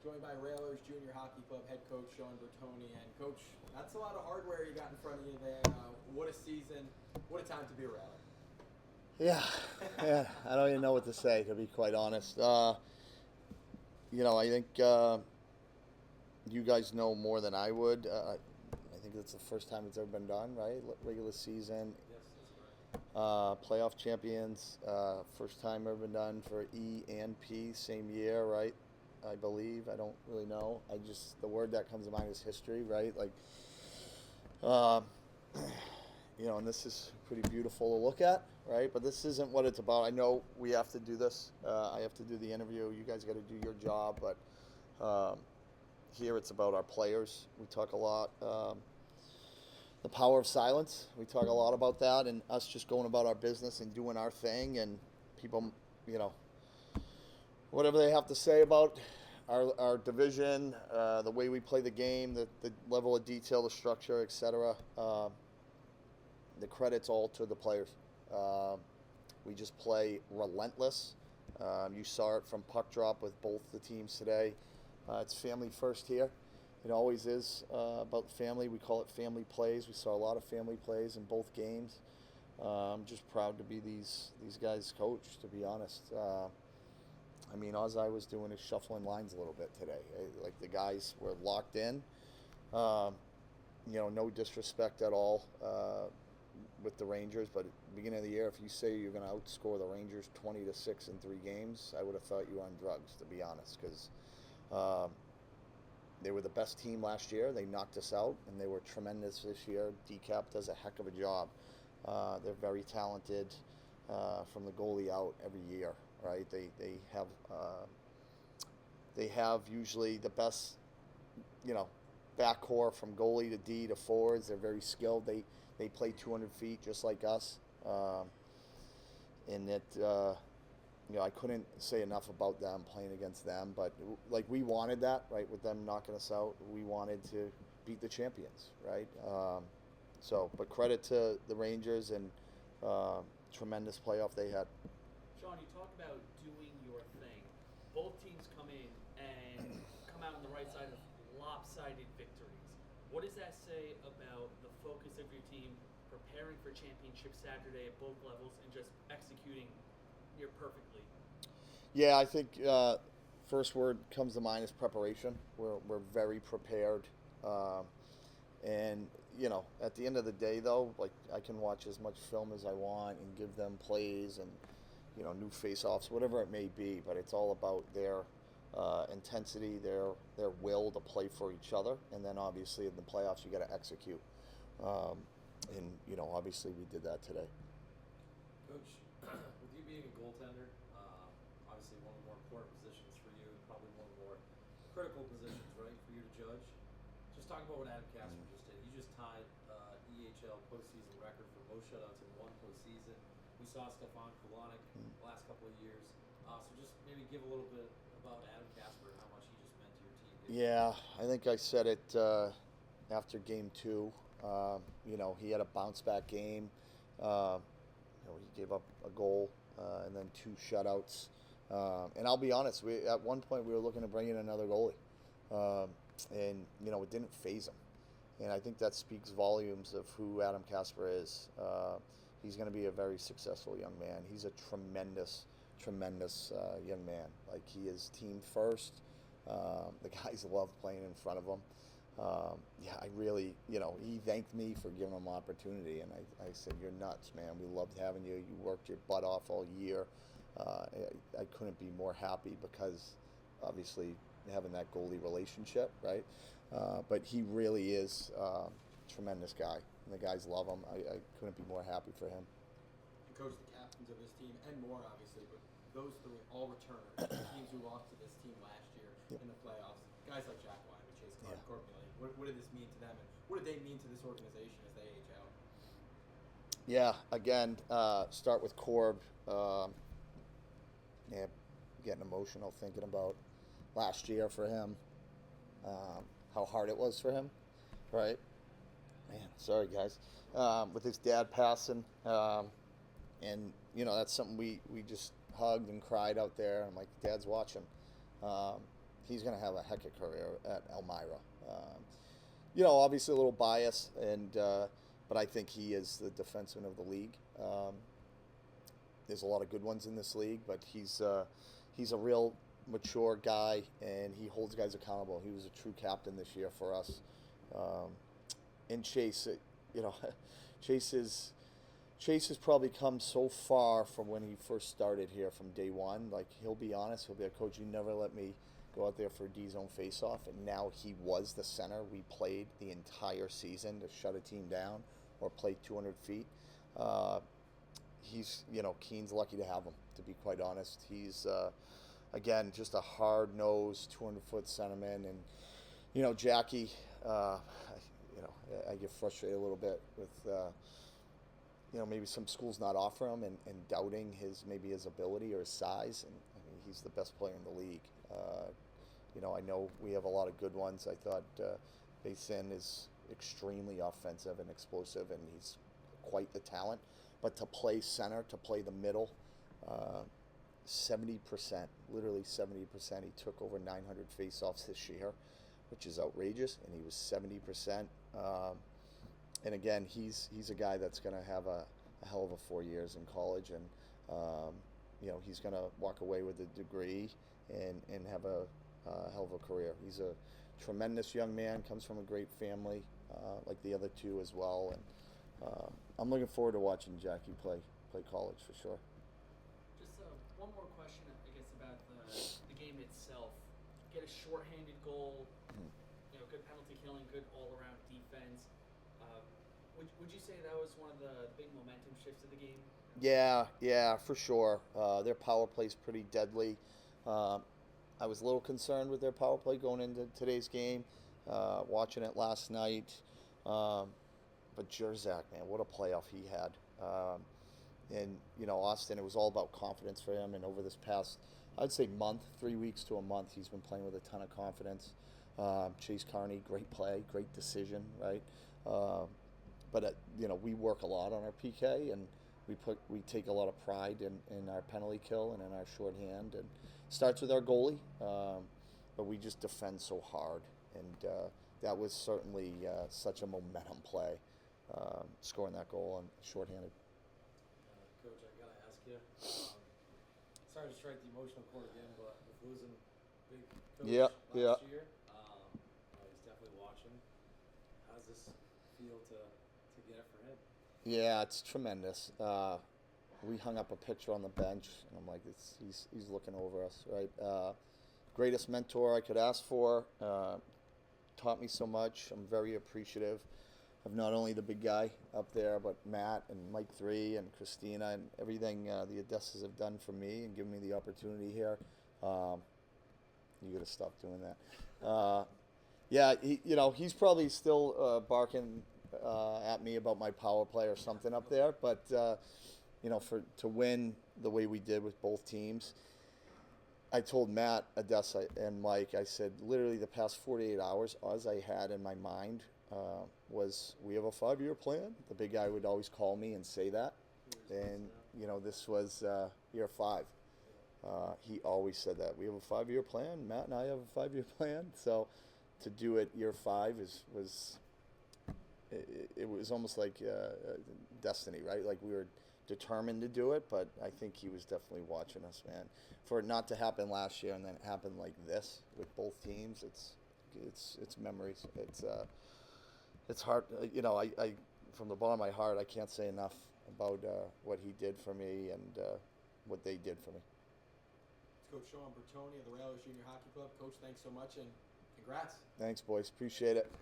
joined by Railers Junior Hockey Club head coach Sean Bertoni. And Coach, that's a lot of hardware you got in front of you there. What a season. What a time to be a Railer. Yeah. I don't even know what to say, to be quite honest. I think you guys know more than I would. I think it's the first time it's ever been done, right? Regular season. Yes, that's right. Playoff champions. First time ever been done for E and P, same year, right? I believe. I don't really know. The word that comes to mind is history, right? And this is pretty beautiful to look at, right? But this isn't what it's about. I know we have to do this. I have to do the interview. You guys got to do your job. But here it's about our players. We talk a lot. The power of silence. We talk a lot about that and us just going about our business and doing our thing. And people, whatever they have to say about our division, the way we play the game, the level of detail, the structure, etc. The credit's all to the players. We just play relentless. You saw it from puck drop with both the teams today. It's family first here. It always is about family. We call it family plays. We saw a lot of family plays in both games. I'm just proud to be these guys' coach, to be honest. All I was doing is shuffling lines a little bit today. Like the guys were locked in. No disrespect at all with the Rangers, but at the beginning of the year, if you say you're going to outscore the Rangers 20-6 in 3 games, I would have thought you were on drugs, to be honest, because they were the best team last year. They knocked us out, and they were tremendous this year. DCAP does a heck of a job. They're very talented from the goalie out every year, right? They have usually the best, backcourt from goalie to D to forwards. They're very skilled. They play 200 feet just like us. I couldn't say enough about them playing against them. But, we wanted that, right, with them knocking us out. We wanted to beat the champions, right? But credit to the Rangers and tremendous playoff they had. Sean, you talk about doing your thing. Both teams come in and come out on the right side of lopsided victories. What does that say about the focus of your team preparing for championship Saturday at both levels and just executing near perfectly? Yeah, I think first word comes to mind is preparation. We're very prepared. At the end of the day, though, I can watch as much film as I want and give them plays and, new face-offs, whatever it may be. But it's all about their intensity, their will to play for each other. And then, obviously, in the playoffs, you got to execute. Obviously, we did that today. Coach, with you being a goaltender, obviously one of the more important positions for you, and probably one of the more critical positions, right, for you to judge. Just talk about what Adam Casper just did. He just tied EHL postseason record for most shutouts in one postseason. We saw Stefan Kulonic the last couple of years. So just maybe give a little bit about Adam Casper and how much he just meant to your team. Yeah, I think I said it after game 2. He had a bounce-back game. He gave up a goal and then 2 shutouts. And I'll be honest, at one point we were looking to bring in another goalie. It didn't faze him. And I think that speaks volumes of who Adam Casper is. He's going to be a very successful young man. He's a tremendous young man. He is team first. The guys love playing in front of him. I really, he thanked me for giving him an opportunity, and I said, "You're nuts, man. We loved having you. You worked your butt off all year." I couldn't be more happy because, obviously, having that goalie relationship, right? But he really is a tremendous guy, and the guys love him. I couldn't be more happy for him. And Coach, the captains of this team, and more, obviously, but those 3 all returners, teams who lost to this team last year in the playoffs, guys like Jack Wyman, Chase Clark, Corbin. What did this mean to them, and what did they mean to this organization as they age out? Yeah, again, start with Corb. Getting emotional thinking about last year for him, how hard it was for him, right? Man, sorry guys. With his dad passing, and that's something we just hugged and cried out there. I'm like, Dad's watching. he's going to have a heck of a career at Elmira. You know, obviously a little bias, but I think he is the defenseman of the league. There's a lot of good ones in this league, but he's a real mature guy, and he holds guys accountable. He was a true captain this year for us. And Chase, you know, Chase has probably come so far from when he first started here from day one. Like, he'll be honest, he'll be like, Coach, you never let me go out there for a D-zone face-off, and now he was the center. We played the entire season to shut a team down or play 200 feet. He's, you know, Keene's lucky to have him, to be quite honest. He's, again, just a hard-nosed 200-foot centerman. And, you know, Jackie, you know, I get frustrated a little bit with, you know, maybe some schools not offering him and doubting maybe his ability or his size. And I mean, he's the best player in the league. You know, I know we have a lot of good ones. I thought Basin is extremely offensive and explosive, and he's quite the talent. But to play center, to play the middle, 70%, literally 70%. He took over 900 face-offs this year, which is outrageous, and he was 70%. And again, he's a guy that's going to have a hell of a 4 years in college, and you know, he's going to walk away with a degree and have a hell of a career. He's a tremendous young man, comes from a great family, like the other two as well, and I'm looking forward to watching Jackie play college for sure. Just one more question, I guess, about the game itself. Get a shorthanded goal, you know, good penalty killing, good all-around defense. Would you say that was one of the big momentum shifts of the game? Yeah, for sure. Their power play is pretty deadly. I was a little concerned with their power play going into today's game, watching it last night. But Jerzak, man, what a playoff he had. And, you know, Austin, it was all about confidence for him. And over this past, I'd say 3 weeks to a month, he's been playing with a ton of confidence. Chase Carney, great play, great decision, right? But you know, we work a lot on our PK, and we take a lot of pride in our penalty kill and in our shorthand. And it starts with our goalie, but we just defend so hard. And that was certainly such a momentum play, scoring that goal on shorthanded. Coach, I gotta ask you. Sorry to strike the emotional chord again, but with losing big coach last year, he's definitely watching. How does this feel to get it for him? Yeah, it's tremendous. We hung up a picture on the bench, and I'm like, he's looking over us, right? Greatest mentor I could ask for. Taught me so much. I'm very appreciative of not only the big guy up there, but Matt and Mike 3 and Christina and everything the Odessas have done for me and given me the opportunity here. You got to stop doing that. Yeah, he's probably still barking at me about my power play or something up there, but you know, to win the way we did with both teams, I told Matt, Odessa, and Mike, I said, literally the past 48 hours, all I had in my mind was, we have a 5-year plan. The big guy would always call me and say that. And, you know, this was year 5. He always said that. We have a 5-year plan. Matt and I have a 5-year plan. So to do it year 5 was almost like destiny, right? Like, we were determined to do it, but I think he was definitely watching us, man. For it not to happen last year and then it happened like this with both teams, it's memories. It's hard, you know. I from the bottom of my heart, I can't say enough about what he did for me and what they did for me. It's Coach Sean Bertoni of the Railroad Junior Hockey Club. Coach, thanks so much and congrats. Thanks, boys. Appreciate it.